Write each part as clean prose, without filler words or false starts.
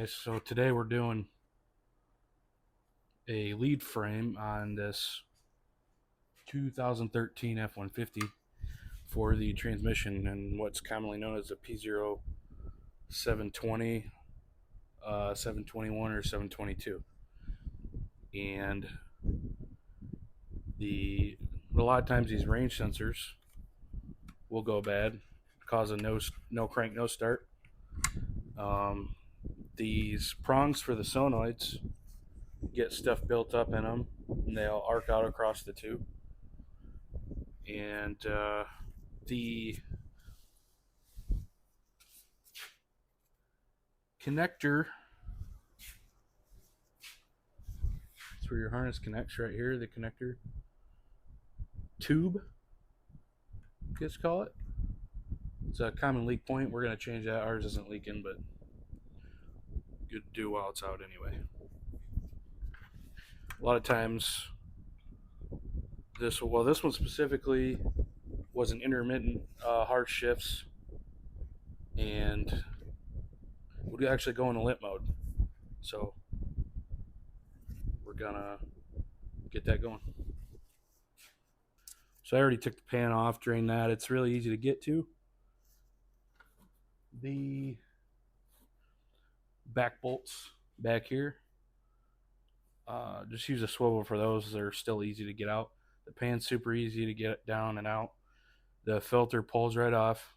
guys, so today we're doing a lead frame on this 2013 F-150 for the transmission and what's commonly known as a P0720, 721 or 722. And a lot of times these range sensors will go bad, cause a no crank, no start. These prongs for the solenoids get stuff built up in them, and they'll arc out across the tube. And the connector, that's where your harness connects right here, the connector tube, let's call it. It's a common leak point. We're going to change that. Ours isn't leaking, but good to do while it's out anyway. A lot of times, this one specifically was an intermittent hard shifts, and would actually go into limp mode. So we're gonna get that going. So I already took the pan off, drained that. It's really easy to get to. The back bolts back here, just use a swivel for those. They're still easy to get out. The pan's super easy to get down and out. The filter pulls right off.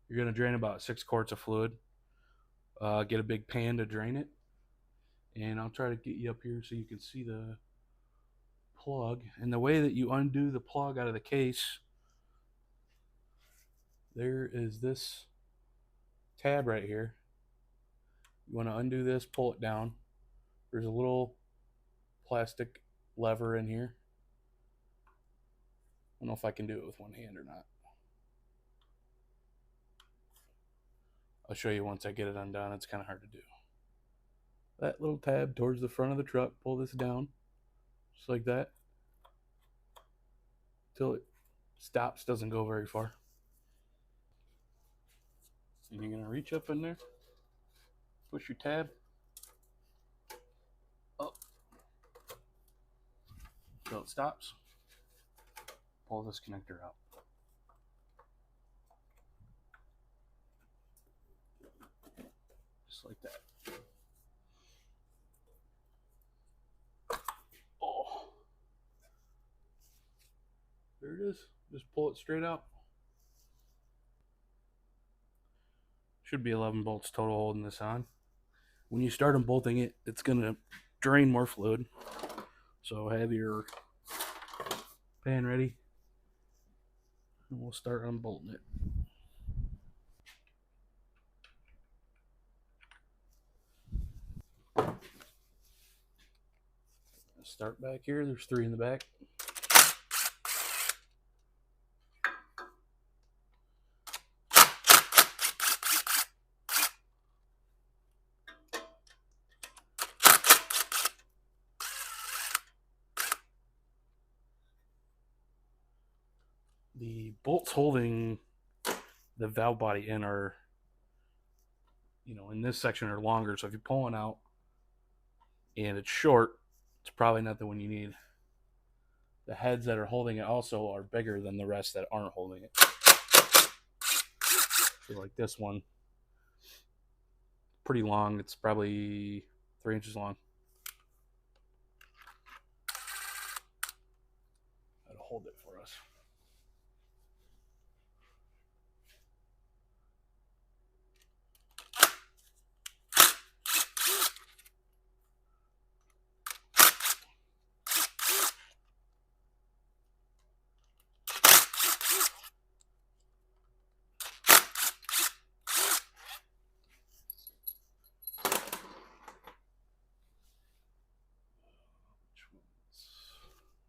You're going to drain about 6 quarts of fluid. Get a big pan to drain it. And I'll try to get you up here so you can see the plug. And the way that you undo the plug out of the case, there is this tab right here. You want to undo this, pull it down. There's a little plastic lever in here. I don't know if I can do it with one hand or not. I'll show you once I get it undone. It's kind of hard to do. That little tab towards the front of the truck, pull this down, just like that, till it stops, doesn't go very far. And you're going to reach up in there, push your tab up till it stops. Pull this connector out. Just like that. Oh, there it is. Just pull it straight out. Should be 11 bolts total holding this on. When you start unbolting it, it's going to drain more fluid. So have your pan ready, and we'll start unbolting it. Start back here. There's 3 in the back. The bolts holding the valve body in are, in this section are longer. So if you're pulling out and it's short, it's probably not the one you need. The heads that are holding it also are bigger than the rest that aren't holding it. So like this one, pretty long. It's probably 3 inches long. That'll hold it for us.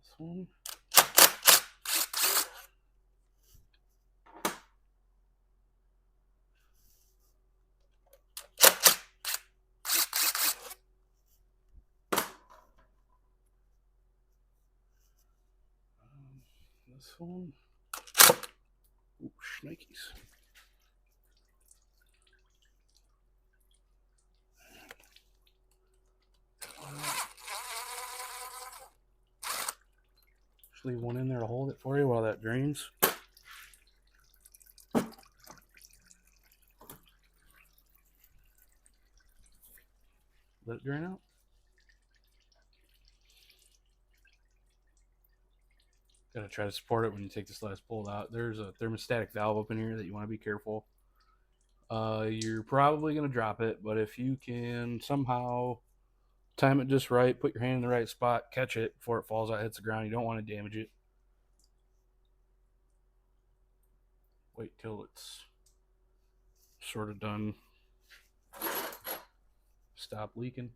This one. This one. Ooh, shnikes. Just leave one in there to hold it for you while that drains. Let it drain out. Gotta try to support it when you take this last bolt out. There's a thermostatic valve up in here that you want to be careful. You're probably gonna drop it, but if you can somehow time it just right, put your hand in the right spot, catch it before it falls out, hits the ground. You don't want to damage it. Wait till it's sort of done. Stop leaking.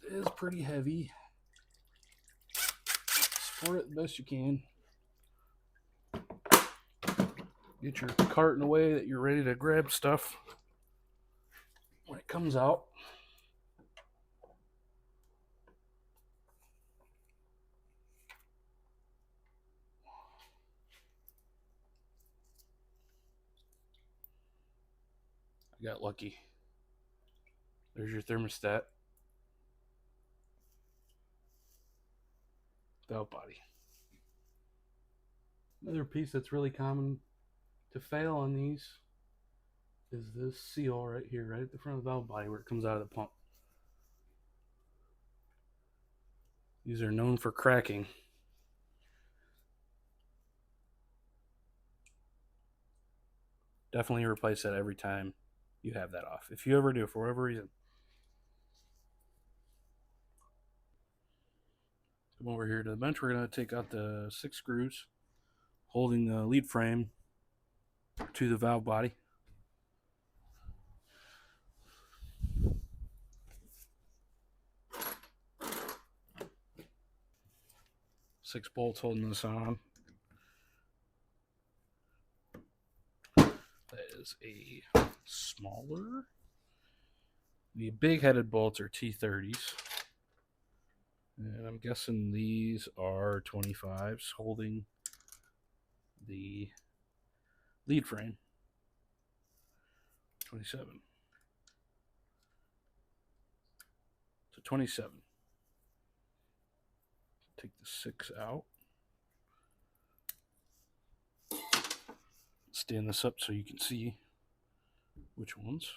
It is pretty heavy. Support it the best you can. Get your cart in a way that you're ready to grab stuff when it comes out. I got lucky. There's your thermostat. Valve body. Another piece that's really common to fail on these is this seal right here, right at the front of the valve body where it comes out of the pump. These are known for cracking. Definitely replace that every time you have that off, if you ever do, for whatever reason. Come over here to the bench. We're going to take out the 6 screws holding the lead frame to the valve body. Six bolts holding this on. That is a smaller. The big headed bolts are T30s. And I'm guessing these are 25s holding the lead frame. 27. So 27. Take the 6 out. Stand this up so you can see which ones.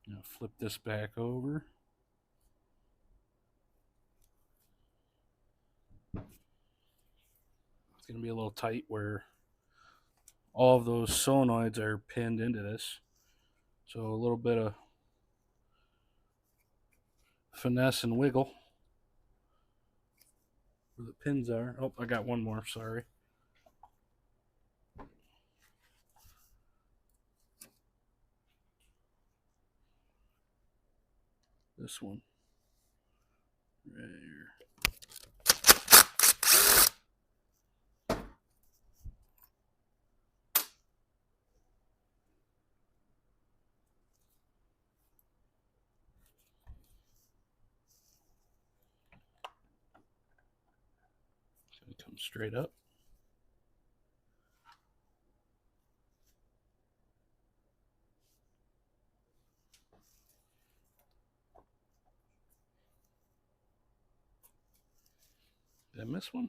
Now flip this back over. It's going to be a little tight where all of those solenoids are pinned into this. So a little bit of finesse and wiggle where the pins are. Oh, I got one more, sorry. This one. Right here. It's going to come straight up. Did I miss one?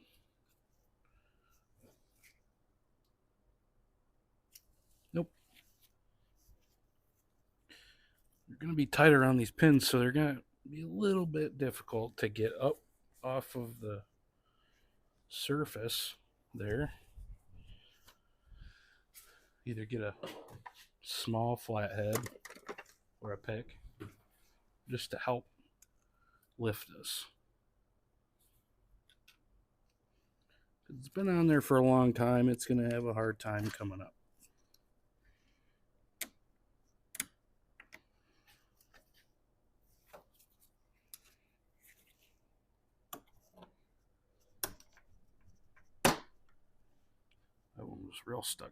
Nope. They're going to be tighter on these pins, so they're going to be a little bit difficult to get up off of the surface there. Either get a small flathead or a pick just to help lift this. It's been on there for a long time. It's going to have a hard time coming up. That one was real stuck.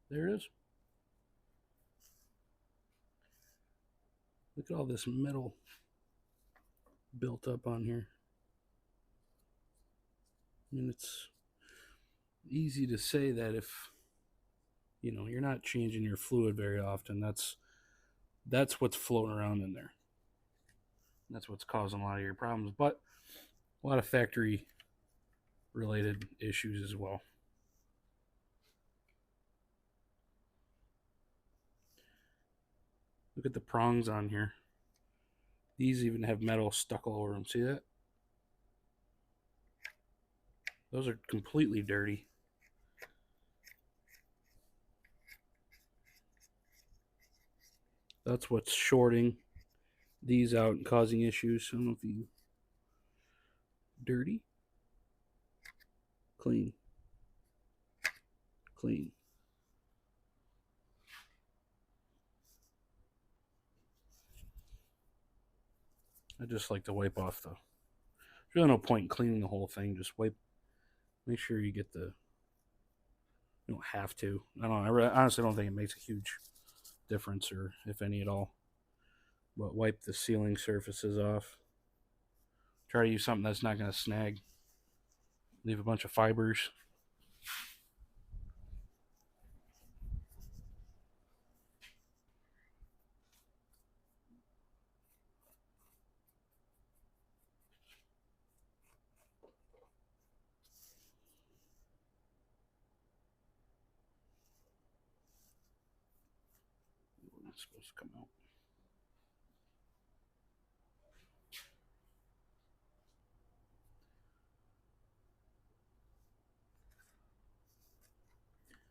There it is. Look at all this metal built up on here. I mean, it's easy to say that if you're not changing your fluid very often, that's what's floating around in there. That's what's causing a lot of your problems, but a lot of factory related issues as well. Look at the prongs on here. These even have metal stuck all over them. See that? Those are completely dirty. That's what's shorting these out and causing issues. I don't know if you... Dirty. Clean. Clean. I just like to wipe off the... There's really no point in cleaning the whole thing. Just wipe. Make sure you get the... You don't have to. I don't know. I honestly don't think it makes a huge difference, or if any at all. But wipe the sealing surfaces off. Try to use something that's not going to snag. Leave a bunch of fibers. It's supposed to come out.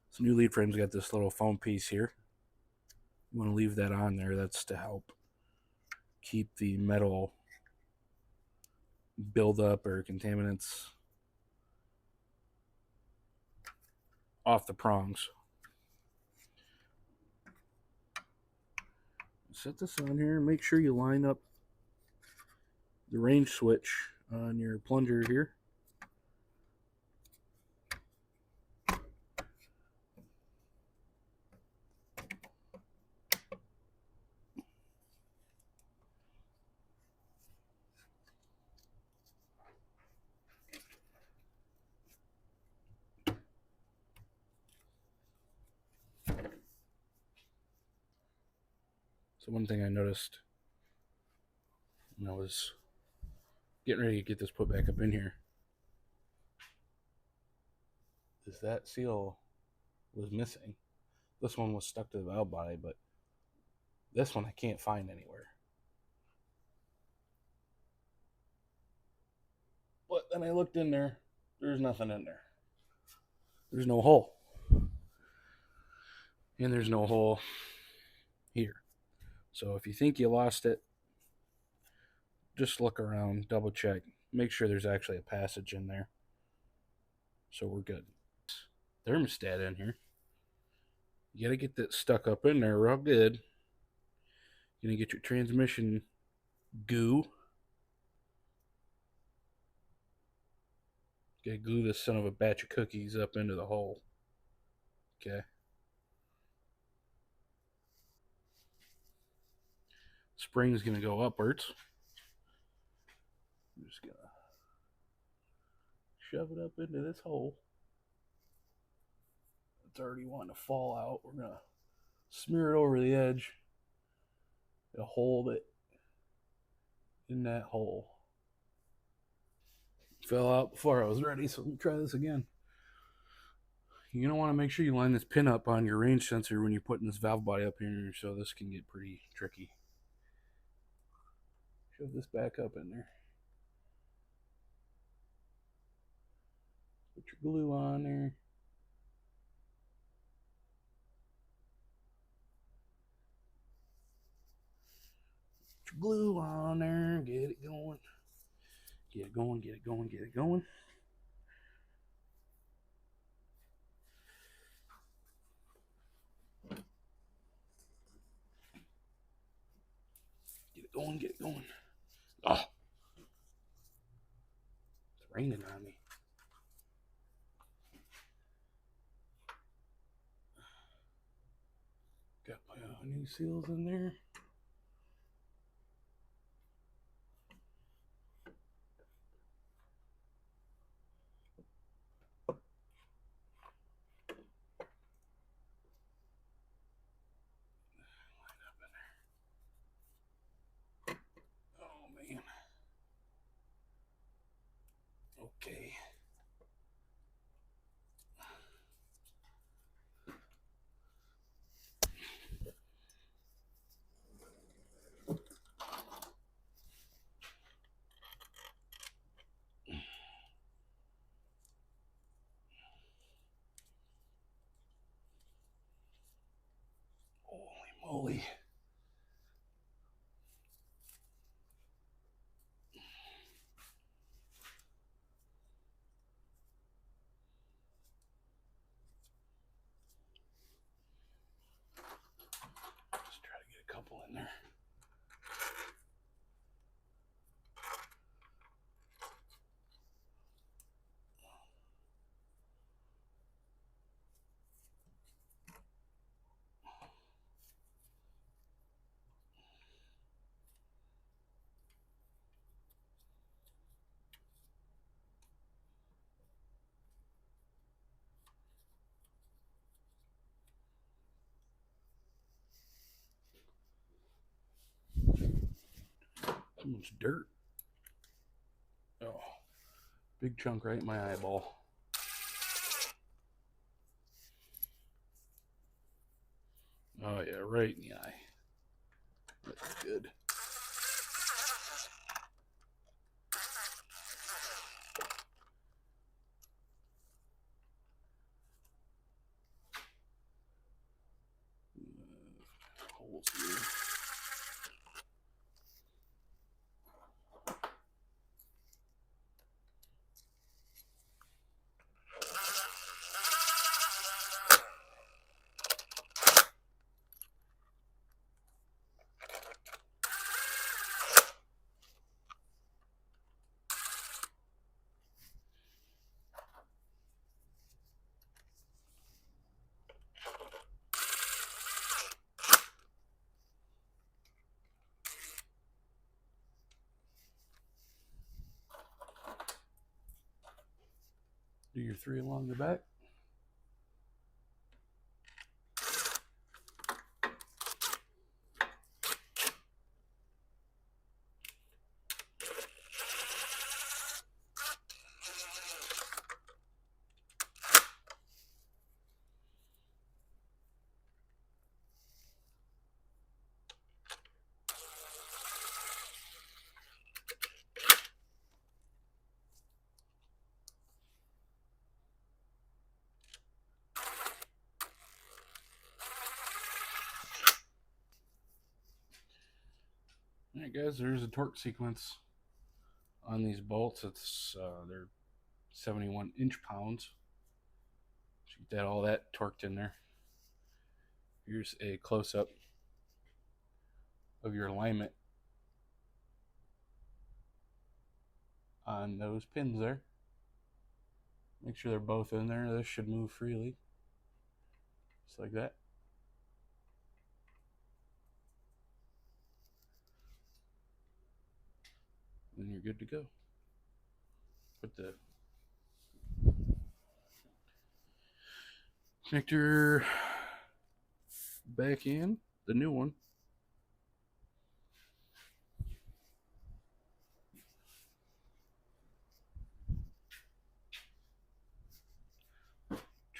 This new lead frame's got this little foam piece here. You want to leave that on there. That's to help keep the metal buildup or contaminants off the prongs. Set this on here and make sure you line up the range switch on your plunger here. So one thing I noticed when I was getting ready to get this put back up in here is that seal was missing. This one was stuck to the valve body, but this one I can't find anywhere. But then I looked in there, there's nothing in there. There's no hole. And there's no hole here. So if you think you lost it, just look around, double check, make sure there's actually a passage in there. So we're good. Thermostat in here. You gotta get that stuck up in there real good. You're gonna get your transmission goo. Gotta glue this son of a batch of cookies up into the hole. Okay. Spring's gonna go upwards. I'm just gonna shove it up into this hole. It's already wanting to fall out. We're gonna smear it over the edge It'll hold it in that hole. Fell out before I was ready, so let me try this again. You're going to want to make sure you line this pin up on your range sensor when you're putting this valve body up here, so this can get pretty tricky. Shove this back up in there. Put your glue on there. Put your glue on there. Get it going. Get it going, get it going, get it going. Get it going, get it going. Oh, it's raining on me. Got my new seals in there. Okay. Holy moly. Just try to get a couple in there. So much dirt. Oh, big chunk right in my eyeball. Oh yeah, right in the eye. That's good. Holes here. Do your 3 along the back. Alright guys, there's a torque sequence on these bolts. It's they're 71 inch-pounds. So get that all that torqued in there. Here's a close-up of your alignment on those pins there. Make sure they're both in there. This should move freely. Just like that. And you're good to go. Put the connector back in, the new one.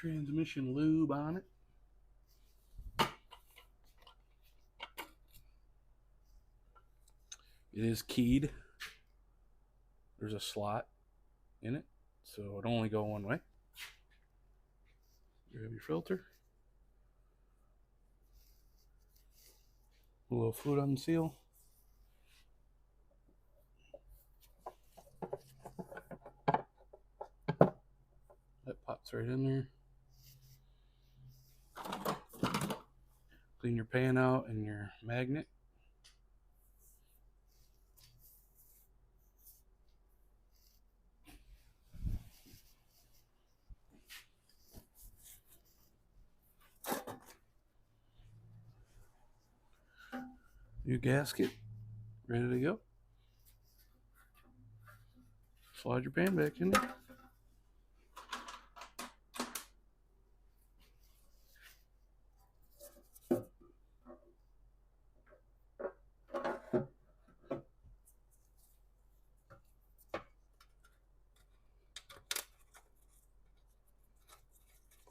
transmission lube on it. It is keyed. There's a slot in it, so it only go one way. Grab your filter. A little fluid on the seal. That pops right in there. Clean your pan out and your magnet. New gasket, ready to go. Slide your pan back in there.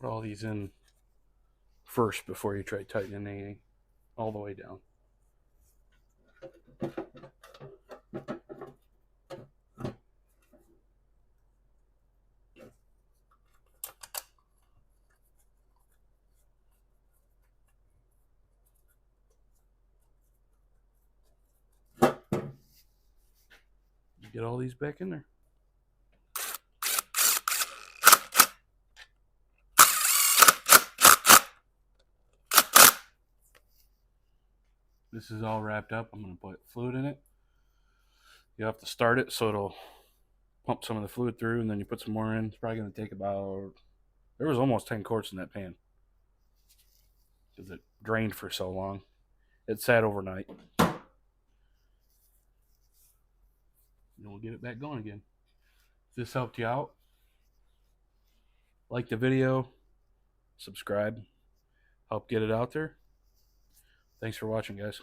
Put all these in first before you try tightening anything all the way down. Get all these back in there. This is all wrapped up. I'm going to put fluid in it. You have to start it so it'll pump some of the fluid through, and then you put some more in. It's probably going to take about, there was almost 10 quarts in that pan because it drained for so long. It sat overnight. And we'll get it back going again. If this helped you out, like the video, subscribe, help get it out there. Thanks for watching, guys.